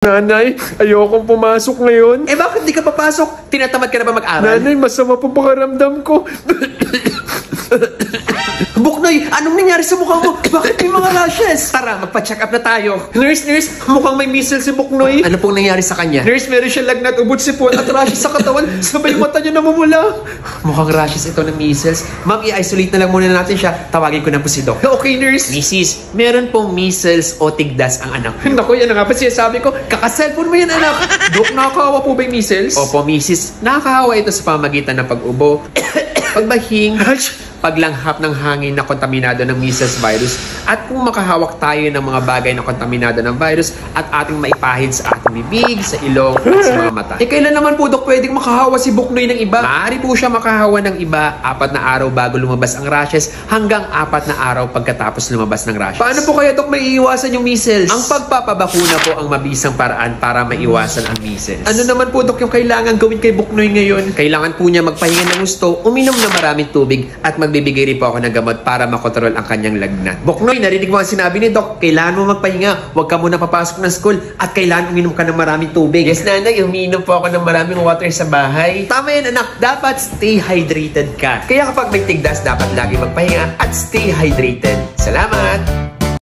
Nanay, ayokong pumasok ngayon. Eh bakit di ka papasok? Tinatamad ka na ba mag-aral? Nanay, masama po pakiramdam ko. Buknoy, anong nangyari sa mukha mo? Bakit may mga rashes? Tara, magpa-check up na tayo. Nurse, mukhang may measles si Buknoy. Ano pong nangyari sa kanya? Nurse, meron siya lagnat, ubod sipon at rashes sa katawan. Sabay mata niya namumula. Mukhang rashes ito ng measles. Ma'am, i-isolate na lang muna natin siya. Tawagin ko na po si Doc. Okay, nurse. Mrs., meron pong measles o tigdas ang anak mo. Naku, yan na nga pa sinasabi ko. Kaka-cellphone mo yan, anak. Dok, nakakawa po ba yung measles? Opo, Mrs., nakakahawa ito sa pamagitan ng pag-ubo, pagbahing, paglanghap ng hangin na kontaminado ng measles virus, at kung makahawak tayo ng mga bagay na kontaminado ng virus at ating maipahid sa ating bibig, sa ilong, at sa mga mata. Eh, kailan naman po, Dok, pwedeng makahawa si Buknoy ng iba? Maaari po siya makahawa ng iba 4 na araw bago lumabas ang rashes hanggang 4 na araw pagkatapos lumabas ng rashes. Paano po kaya, Dok, may iiwasan yung measles? Ang pagpapabakuna po ang mabisang paraan para maiwasan ang measles. Ano naman po, Dok, yung kailangan gawin kay Buknoy ngayon? Kailangan po niya magpahinga ng gusto, uminom ng maraming tubig, at magbibigay rin po ako ng gamot para makontrol ang kanyang lagnat. Buknoy, narinig mo ang sinabi ni Doc, kailangan mo magpahinga, huwag ka muna papasok ng school, at kailangan uminom ka ng maraming tubig. Yes, nanay, uminom po ako ng maraming water sa bahay. Tama yan, anak, dapat stay hydrated ka. Kaya kapag may tigdas, dapat lagi magpahinga at stay hydrated. Salamat!